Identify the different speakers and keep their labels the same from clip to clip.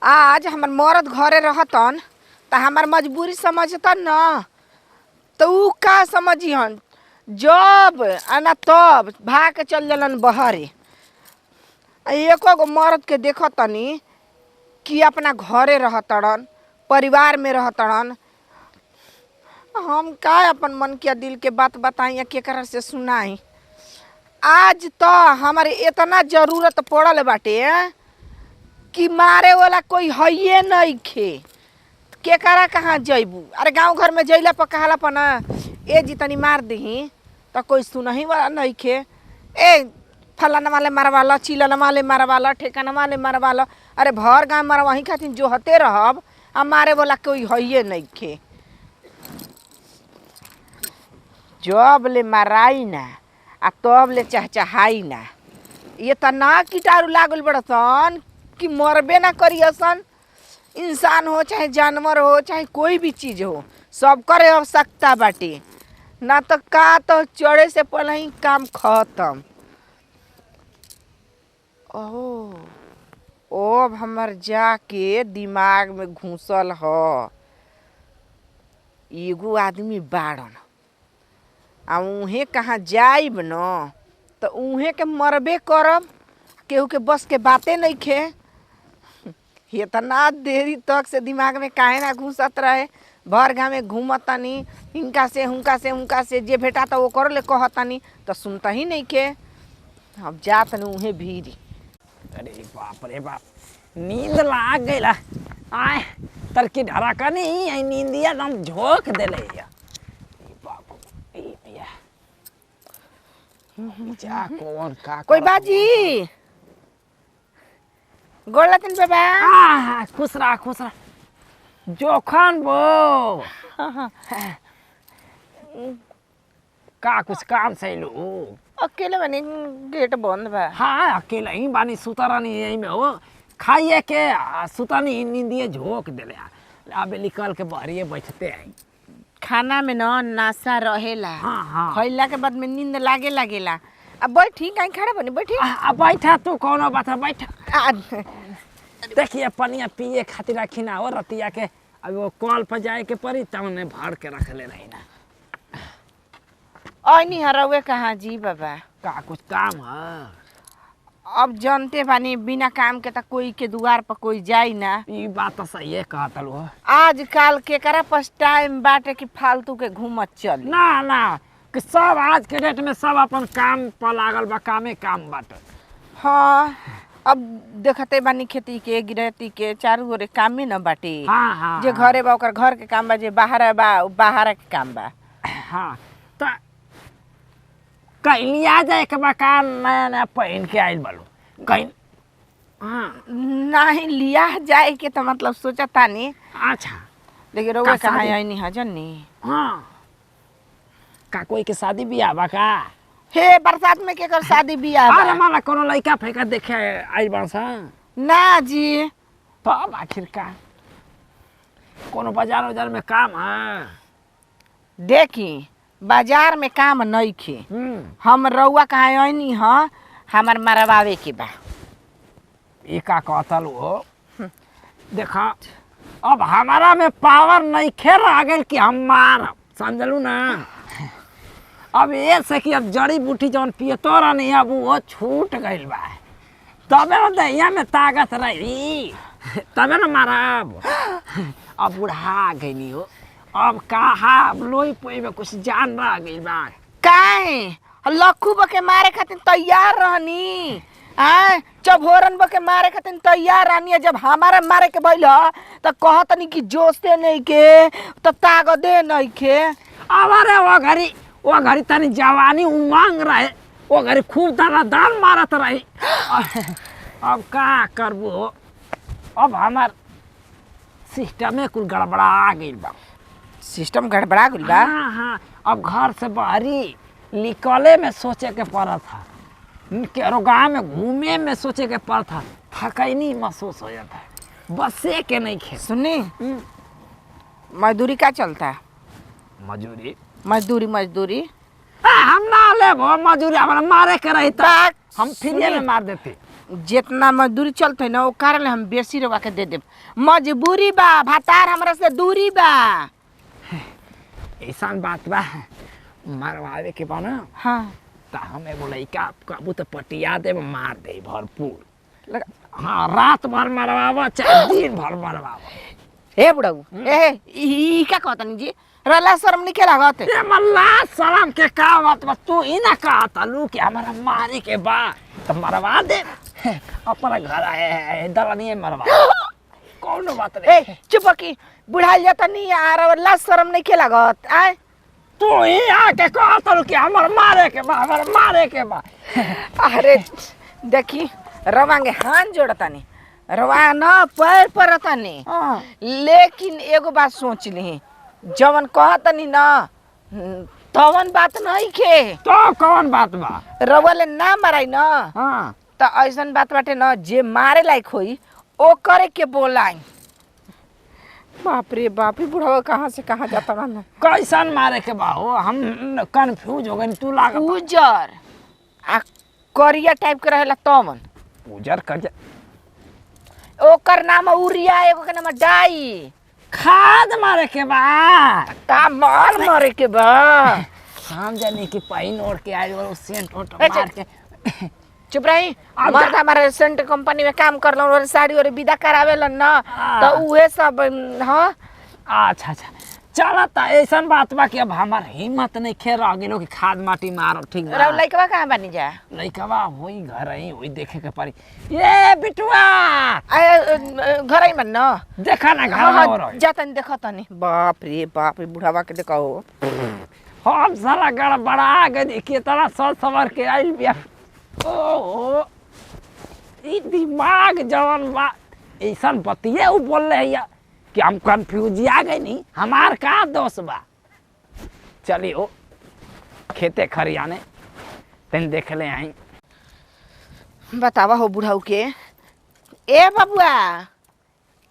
Speaker 1: आज हमर मरद घरे रहतन त हमार मजबूरी समझतन न। तो ऊ का समझिहन जब आना तब भाग के चल जलन बहरे। एको गो मर्द के देखतनी कि अपना घरे रहतड़न, परिवार में रहतड़न। हम का अपन मन के दिल के बात बताई या केकरा से सुनाई। आज तो हमारे इतना जरूरत पड़ल बाटे कि मारे वाला कोई हइये नइखे। केकरा कहाँ जइबू? अरे गांव घर में जइला पर कहला पर ना ए जी तनी मार दही तो कोई सुनही वाला नइखे। ए फलाना वाले मारवाला, चिलना वाले मारवाला, ठेकाना वाले मारवाला। अरे भर गाँव मारवाही खातिर जो हते रहब आ मारे वाला कोई हइये नइखे। जब ले माराई ना आ तब ले चहचहाई ना। ये तना कीटाणु लागल बड़सन कि मरबे ना करियसन। इंसान हो चाहे जानवर हो चाहे कोई भी चीज हो, सबकर आवश्यकता बाटे। ना तो का तो चढ़े से पहले ही काम खत्म। ओह अब हमर जाके दिमाग में घुसल ह। एगो आदमी बाड़न आ उहे कहाँ जाइब न तो उहे के मरबे करब। केहू के बस के बातें नइखे। इतना देरी तक से दिमाग में काहे ना घुसत रहे। भर गाँव में घूमतनी हिनका से हुनका से हुनका से जे भेटा तो वो कर ले कहतनी तो सुनता ही नइखे। अब जात न उहे भीरी।
Speaker 2: अरे बाप रे बाप, नींद लाग गइला। आय तरकी ढराका नहीं आई नींदिया दम झोंक देले या। बाप ए भैया जा कौन का
Speaker 1: कोई बाजी गोलतन बाबा
Speaker 2: खुश रहा जोखन बो। का कुछ काम सैलू?
Speaker 1: अकेले बनी गेट बंद बा।
Speaker 2: हाँ अकेला ही बानी सुतरानी यही में हो खाइए के सुतानी नींदिए झोंक देले। अबे निकल के बहरिए बैठते हैं।
Speaker 1: खाना में न नाशा रहेला।
Speaker 2: हाँ।
Speaker 1: खइला के बाद में नींद लागे लागेला। अब बैठी कहीं खड़े बनी बैठी।
Speaker 2: बैठा तू कौन बात है बैठा। देखिए पनिया पिए खातिर रखी ना हो रतिया के। अब वो कॉल पर जाए के पड़ी तब उन्हें भर के रख ले रही ना।
Speaker 1: ऐनी हरवे कहाँ जी बाबा?
Speaker 2: का कुछ काम है?
Speaker 1: अब जानते बानी बिना काम के तो कोई के द्वार पर कोई जाई ना।
Speaker 2: ये बात तो सही है कहतल हो।
Speaker 1: आजकल केकरा पास टाइम बाटे कि फालतू के घूमत चल
Speaker 2: ना कि सब आज के डेट में सब अपन काम पर लागल बा। कामे काम बाटे।
Speaker 1: हाँ अब देखते बानी खेती के गिरहती के चारू ओरे कामे न बाटे।
Speaker 2: हाँ
Speaker 1: जे घरे बा ओकर घर के काम बा, जे बाहर बा बाहर के काम बा।
Speaker 2: हाँ तो कहीं लिया जाए के बा का नया नया पहन के आइल बालू कहीं? हाँ
Speaker 1: नहीं लिया जाए के तो मतलब सोचा तानी।
Speaker 2: अच्छा
Speaker 1: लेकिन रोवे कहाँ आईनी हजनी।
Speaker 2: हाँ का कोई के शादी बियाह बा का?
Speaker 1: हे बरसात में केकर शादी बियाह बा?
Speaker 2: अरे माला कोनो लड़का फेंका देखे आइल बासा
Speaker 1: ना जी।
Speaker 2: तो अब आखिर का कोनो बाजार में काम है?
Speaker 1: देखी बाजार में काम नइखे। हम रउआ कहाँ आईनी ह हमार मरवावे के बा।
Speaker 2: ये का कहतल हो? देखा अब हमारा में पावर नहीं खेल आ गए कि हम मार समझलू ना। अब ये से कि अब जड़ी बूटी जौन पियतो रहनी अब वो छूट गइल बा। तबे ना दहिया में ताकत रही तबे ना मारब। अब बुढ़ा गइली हो। अब कहा अब लोई पोई में कुछ जान रह गइल बा।
Speaker 1: काहे लखू बके मारे खातिर तैयार रहनी। चभोरन बके मारे खातिर तैयार रहनी। जब हमारा मारे के भइल त कहतनी कि जोशे नहीं के त तागदे नहीं के।
Speaker 2: अरे वो घड़ी तनी जवानी उमंग रहे। वो घड़ी खूब दान मारत रही। अब का करबो? अब हमार सिस्टम कुल गड़बड़ा गइल बा।
Speaker 1: सिस्टम गड़बड़ा गइल बा?
Speaker 2: हाँ अब घर से बाहरी निकले में सोचे के पड़ा था। केरो गाँव में घूमे में सोचे के पड़ा था। थकैनी महसूस हो जाता है। बसे के नहीं खे।
Speaker 1: सुनी मजदूरी का चलता है? मजदूरी
Speaker 2: हम ना ले मजदूरी हमारा मारे के रही था। हम फ्री में मार देते।
Speaker 1: जितना मजदूरी चलते ना वो कारण हम बेसी रवा के दे देब। मजबूरी बा, भातार हमरा से दूरी बा।
Speaker 2: ऐसा बात बा मरवावे के बा ना
Speaker 1: हाँ
Speaker 2: तो हम एगो लइका काबू तो पटिया दे मार दे भरपूर। हाँ रात भर मरवावा चाहे दिन भर मरवावा।
Speaker 1: हे बुढ़ऊ ए का कहतनी जी रला शर्म नहीं के लागत
Speaker 2: ये मल्ला शर्म के का बात बा तू ही ना कहा तलू कि हमारा मारे के बा तो मरवा दे अपना घर आए दलनी मरवा कौन बात रे।
Speaker 1: ए चुप की बुढ़ाई जाता नहीं आ रला शर्म नहीं के लागत आए
Speaker 2: तू ही आके कहा तलू कि हमारा मारे के बा हमारा मारे के बा।
Speaker 1: अरे देखी रवांगे हाथ जोड़तानी रवा न पैर परतानी लेकिन एगो बात सोच ली जवन कहतनी ना तवन बात नहीं खे
Speaker 2: तो कौन बात बा
Speaker 1: रवले ना मराई ना
Speaker 2: हाँ
Speaker 1: तो ऐसन बात बाटे ना जे मारे लायक होई ओ करे के बोलाई। बाप रे बाप ही बुढ़ावा कहाँ से कहाँ जाता ना
Speaker 2: कैसन मारे के बा हो हम कंफ्यूज हो गए तू लाग
Speaker 1: उजर आ करिया टाइप के रहेला तवन
Speaker 2: उजर कर
Speaker 1: ओकर नाम उरिया एगो के नाम डाई
Speaker 2: खाद मारे के बा
Speaker 1: का मार मारे के बा
Speaker 2: हम जाने की पाइन ओढ़ के आए और सेंट ओट मार के
Speaker 1: चुप रही मर्द हमारे सेंट कंपनी में काम कर लो साड़ी और विदा करावेलन ना तो उहे सब हाँ
Speaker 2: अच्छा अच्छा चला ता ऐसा बात बा कि अब हमार हिम्मत नहीं खे रह गेलो कि खाद माटी मारो ठीक बा।
Speaker 1: रव लइकवा कहाँ बनी जा
Speaker 2: लइकवा होई घर ही होई देखे के पड़ी ये बिटुआ
Speaker 1: घर ही मन ना
Speaker 2: देखा ना घर में हो रहा
Speaker 1: जातन देखो तनी बाप रे बुढ़ावा के देखो
Speaker 2: हम सारा गड़बड़ा गए कि तरह सर सवर के आइल बिया ओ ई दिमाग जवन बा ऐसा बतिए उ बोल रहे है कि हम कंफ्यूज आ गए नहीं हमार का दोष बा। चलिए ओ खेते खरियाने तन देख ले आई
Speaker 1: बतावा हो बुढ़ाऊ के ए बबुआ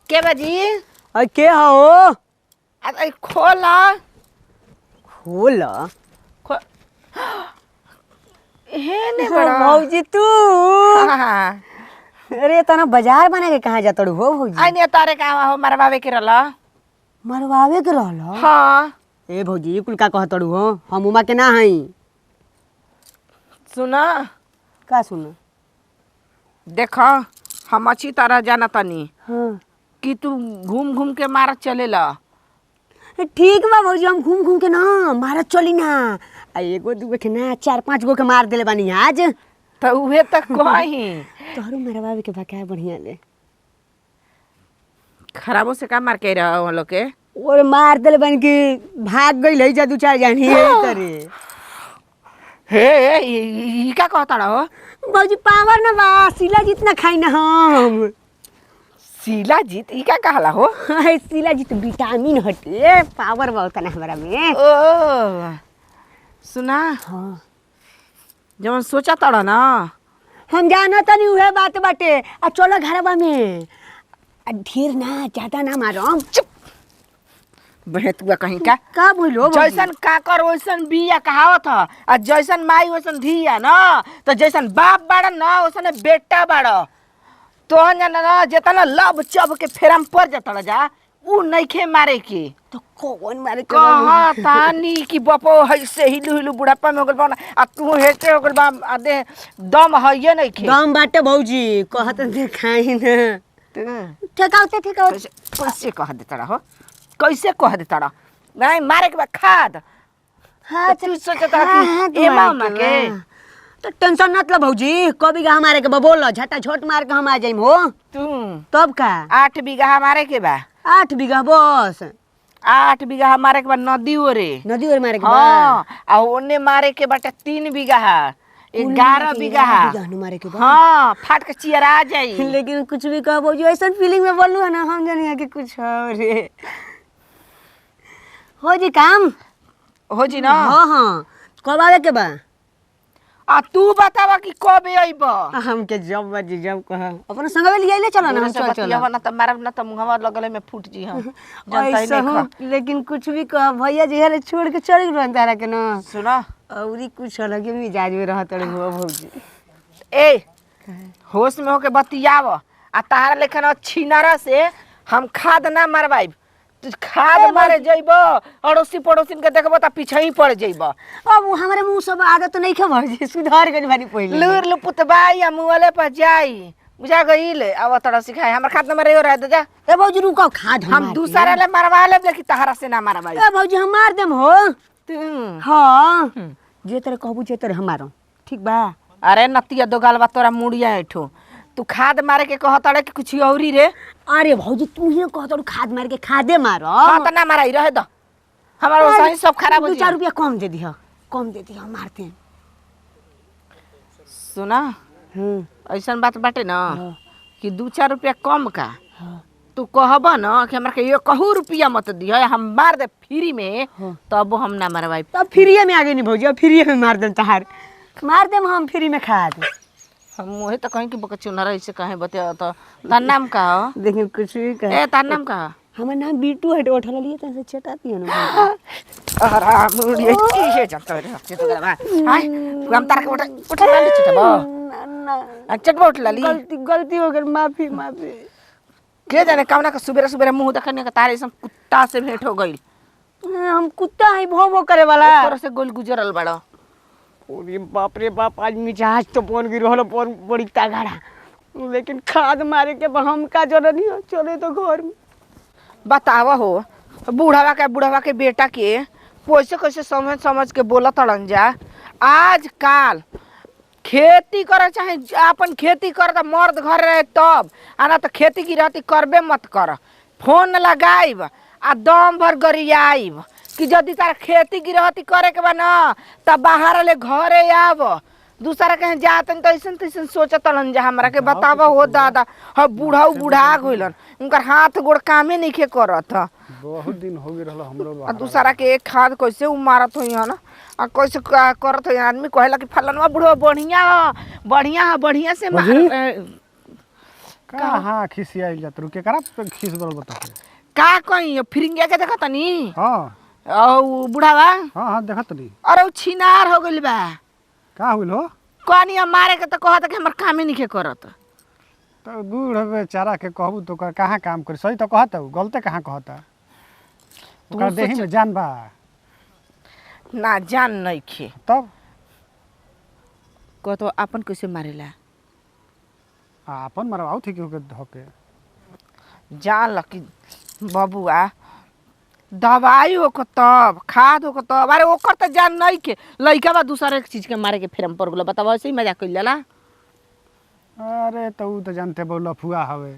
Speaker 1: के बाजी
Speaker 3: अरे के हो
Speaker 1: अरे खोला
Speaker 3: खोल
Speaker 1: हे ने बड़ा
Speaker 3: भौजी तू
Speaker 1: हाँ
Speaker 3: अरे तना बाजार बना के कहाँ जाता हो भौजी
Speaker 1: आई ने तारे का हो मरवावे के रहला
Speaker 3: मरवावे के रहल
Speaker 1: हाँ
Speaker 3: ए भौजी कुल का कहतड़ू हो हम उमा के ना हई
Speaker 1: सुना
Speaker 3: का सुन
Speaker 1: देखो हम अच्छी तरह जाना तनी
Speaker 3: हाँ
Speaker 1: कि तू घूम घूम के मार चलेला
Speaker 3: ठीक बा भौजी हम घूम घूम के ना मारत चली ना आ एगो दूगो के ना 4-5 गो के मार देले बानी आज
Speaker 1: तो उहे तक कही
Speaker 3: तोहरो मरवावे के बकाया बढ़िया ले
Speaker 1: खराबों से का मार के रहा हम लोग के
Speaker 3: और मार देले बानी कि भाग गई ले जा 2-4 जानी है तरे
Speaker 1: हे ई का कहता रहो
Speaker 3: भौजी पावर ना बा सिला जितना खाई ना हम
Speaker 1: शीला जीत ई का कहला हो
Speaker 3: सिला जित विटामिन हटे पावर बहुत ना हमारा में
Speaker 1: ओ सुना
Speaker 3: हाँ
Speaker 1: जवन सोचा तड़ा ना
Speaker 3: हम जाना तनी उहे बात बाटे आ चलो घरवा में आ ढेर ना ज्यादा ना मारम
Speaker 1: चुप बहतुआ कहीं का
Speaker 3: बोलो
Speaker 1: जैसन काकर वैसन बिया कहावत ह आ जैसन माई वैसन धिया ना तो जैसन बाप बाड़ा ना वैसन बेटा बाड़ा तो ना जेतना लब चब के फेरम पर जतड़ जा उ नइखे मारे के
Speaker 3: तो कौन मारे
Speaker 1: कहा तानी कि बपो ऐसे हिलू हिलू बुढ़ापा में हो गल बा आ तू हेटे हो गल बा आ दे दम हइये नइखे
Speaker 3: दम बाटे भौजी कहत देखाई ना ठेकाउते
Speaker 1: कैसे कह देता रहो कैसे कह देता रहो नहीं मारे के बाद खाद
Speaker 3: हाँ
Speaker 1: तू सोचता कि ए मामा के
Speaker 3: तो टेंशन मत लो भौजी कभी का हमारे के बोल झटा झोट मार के हम आ जाइम हो
Speaker 1: तू
Speaker 3: तब का
Speaker 1: 8 बीघा मारे के बा
Speaker 3: 8 बीघा बस
Speaker 1: 8 बीघा मारे के बाद नदी ओरे
Speaker 3: नदी और मारे के
Speaker 1: हाँ आ ओने मारे के बाटे 3 बीघा 11 बीघा
Speaker 3: मारे के
Speaker 1: हाँ फाट के चियरा जाई
Speaker 3: लेकिन कुछ भी कह भौजी ऐसा फीलिंग में बोलू है ना हम जानिए कि कुछ और रे हो जी काम
Speaker 1: हो जी ना
Speaker 3: हाँ हाँ कब आवे के बा
Speaker 1: आ तू बतावा कि कब अइब
Speaker 3: हमके जब बाजी जब कह अपन संगवे लिए ले चलो ना हम चल चलो
Speaker 1: ना त मारब ना त मुंहवा लगले में फूट जी हम जनता ही
Speaker 3: ऐसा
Speaker 1: नहीं
Speaker 3: हूँ लेकिन कुछ भी कह भैया जी हरे छोड़ के चल गए तारा के ना
Speaker 1: सुना
Speaker 3: औरी कुछ अलग मिजाज में रहत रे हो भौजी
Speaker 1: ए होश में होके बतियाव आ तारा लेखन छिनरा से हम खाद ना मारवाइब। तू खाद मारे जइब अड़ोसी पड़ोसिन के देखब त पीछे ही पड़ जइब।
Speaker 3: अब वो हमारे मुंह सब आदत नहीं खे भौजी सुधार गई भारी पहले
Speaker 1: लूर लुपुतबा या मुँहले पर जाई बुझा गईल अब तोरा सिखाए हमर खाद न मारे हो रहा दे जा।
Speaker 3: ए भौजी रुको खाद
Speaker 1: हम दूसरा ले मरवा लेब लेकिन तहरा से ना मारवाई।
Speaker 3: ए भौजी हम मार देम हो। हाँ जे तेरे कहबू जे तेरे हमारो ठीक बा।
Speaker 1: अरे नतिया दो गाल बा तोरा मुड़िया ऐठो तू खाद मारे के कहतड़े कि कुछ औरी रे।
Speaker 3: अरे भौजी तू ही कहतो खाद मार के खादे मारो।
Speaker 1: हां त ना माराई रहे दो हमार सही सब खराब हो
Speaker 3: 2-4 रुपया कम दे दिह मारते हैं।
Speaker 1: सुना ऐसन बात बाटे ना कि 2-4 रुपया कम का तू कहब ना कि हमरा के ये कहू रुपया मत दिह हम मार दे फ्री में तब हम ना मारवाई।
Speaker 3: तब फ्री में आगे नहीं भौजी अब फ्री में मार देम तहार मार देम हम फ्री में खाद।
Speaker 1: हम मोहे त कहीं कि बकचुनर ऐसे कहे बतिया त तार नाम का हो?
Speaker 3: देखिए कुछ भी कह
Speaker 1: ए तार नाम का?
Speaker 3: हमर नाम बीटू है उठल लिए त से चटाती है ना।
Speaker 1: अरे मुड़िया की है जानत रे तो करबा हाय तू हम तार के उठा ले चटबो
Speaker 3: ना
Speaker 1: चटबो उठ लाली
Speaker 3: गलती हो गई माफी
Speaker 1: के जाने कामना का सुबेरे सुबेरे मुंह देखने का तारे सब कुत्ता से भेंट हो गई।
Speaker 3: हम कुत्ता है भो करे वाला
Speaker 1: तोरा से गोल गुजरल बड़ा।
Speaker 3: अरे बाप रे बाप आज मिजाज तो बन गई रहल बड़ी तगड़ा लेकिन खाद मारे के हम का जरूरत नहीं हो चले तो घर में।
Speaker 1: बतावा हो बुढ़ावा के बेटा के कैसे कैसे समझ के बोला तड़न जा। आज काल खेती करे चाहे अपन खेती कर त मर्द घर रहे तब आना तो खेती की रहती करबे मत कर। फोन लगाइब आ दम भर गरियाइब कि यदि तार खेती की रहती करे के बा ना तब बाहर ले घरे आव दूसरा कहीं जातन तो ऐसन तैसन सोचतलन जा। हमरा के बतावा हो दादा ह बुढ़ा गइलन उनकर हाथ गोड़ कामे नइखे करत।
Speaker 4: बहुत दिन हो गए रहल हमरो
Speaker 1: आ दूसरा के एक खाद कैसे मारत होई ना आ कैसे करत होई आदमी कहेला कि फलनवा बुढ़वा बढ़िया से
Speaker 4: कहाँ खिसियाइल जात रुके करा खिस बरल बता
Speaker 1: का कहीं फिरिंगिया के देखत नी।
Speaker 4: हां
Speaker 1: औ बुढ़ावा
Speaker 4: हां देखत नी।
Speaker 1: अरे उ छिनार हो गइल बा
Speaker 4: का होइल हो
Speaker 1: कनिया मारे के त कहत कि हमर कामे नइखे करत।
Speaker 4: तो बूढ़ बेचारा के कहबू तो कहाँ काम करे सही तो कहता गलते कहाँ कहता ओकरा देही में जान बा
Speaker 1: ना जान नइखे
Speaker 4: तब
Speaker 1: कहतो अपन कैसे मारेला
Speaker 4: आपन मरवाओ थी के धोके
Speaker 1: जान लकी बबुआ दवाई हो तब खाद हो तब। अरे ओकर त जान नहीं के लइका बा दूसरे चीज के मारे के फेरम पड़ गेल बतावा ऐसे ही मजाक कइल जाला।
Speaker 4: अरे तो उ तो जानते बो लफुआ हवे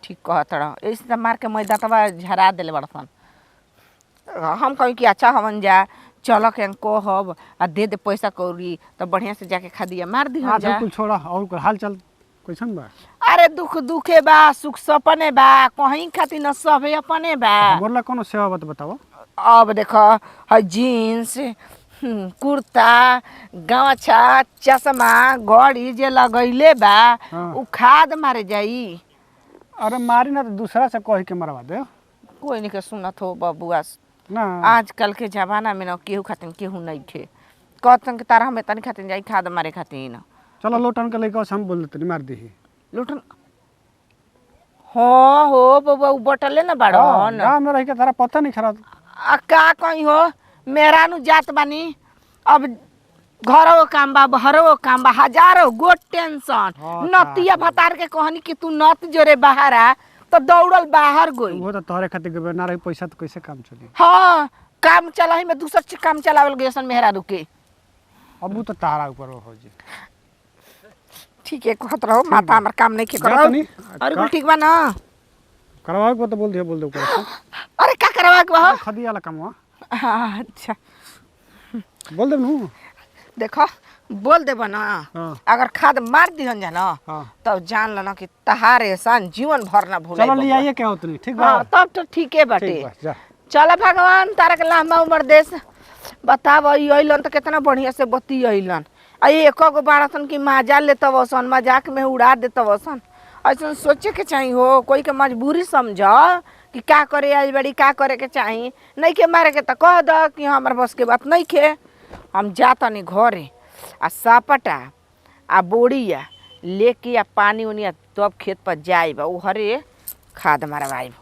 Speaker 1: ठीक कहत रह ऐसे त मार के मैदा तबा झरा देले बड़सन। हम कहीं कि अच्छा हमन जा चल के कहब आ दे दे पैसा कौड़ी तो बढ़िया से जाके खादिया मार दी हम जा।
Speaker 4: बिल्कुल छोड़ा और हाल चाल कैसन बा?
Speaker 1: अरे दुख दुखे बा सुख सपने बा कहीं खातिर न सबे अपने बा।
Speaker 4: हमरला कोनो सेवा बत बताओ।
Speaker 1: अब देखो है जीन्स कुर्ता गमछा चश्मा घड़ी जे लगैले बा उ खाद मारे जाई।
Speaker 4: अरे मारी ना तो दूसरा से कह के मरवा दे।
Speaker 1: कोई नहीं के सुनत हो बबुआ
Speaker 4: ना
Speaker 1: आजकल के जमाना में न केहू खातिर केहू नहीं थे कहतन के तारा हमें तनी खातिर जाई खाद मारे खातिर न।
Speaker 4: चलो लोटन के लेके हम बोल देते मार दी
Speaker 1: लोटन हाँ हो बबुआ उ बटले न बाड़न
Speaker 4: गांव में रह के तारा पता नहीं खरा
Speaker 1: आ का कहीं हो मेरा नु जात बानी अब घरो काम बा बहरो काम बा हजारों गो टेंशन नतिया भतार के कहनी कि तू नत जोरे बाहर आ तो दौड़ल बाहर गई।
Speaker 4: वो तो तोहरे खातिर ना रही पैसा तो कैसे काम चली।
Speaker 1: हाँ काम चला ही में दूसर चीज काम चलावल गए मेहरा रुके
Speaker 4: अब तो तारा ऊपर हो जी
Speaker 1: ठीक है कहत रहो माता हमर काम नहीं के करो और कुल ठीक बा ना
Speaker 4: करवाओ को तो बोल दे ऊपर से।
Speaker 1: अरे का करवा के बा
Speaker 4: खदी वाला काम
Speaker 1: अच्छा
Speaker 4: बोल दे नु
Speaker 1: देखो बोल देबा ना अगर खाद मार दिहन जा ना तब जान लेना कि तहार एहसान जीवन भर ना भूले।
Speaker 4: चलो ले आइए क्या होतनी ठीक बा।
Speaker 1: हां तब तो ठीक है बाटे
Speaker 4: जा
Speaker 1: चल भगवान तारा के लंबा उम्र देश बताव अइलन तो कितना बढ़िया से बती अइलन आ एक गो बाड़सन की मजा लेतव सन मजाक में उड़ा देतव सन। ऐसा सोचे के चाहिए हो कोई के मजबूरी समझ कि का करे आई बड़ी का करे के चाहिए नहीं के मारे के तो कह द कि हमार बस के बात नहीं खे हम जातनी घरे आ सापटा आ बोड़िया लेके आ पानी उनी तब खेत पर जाइब उ हरे खाद मारवाइब।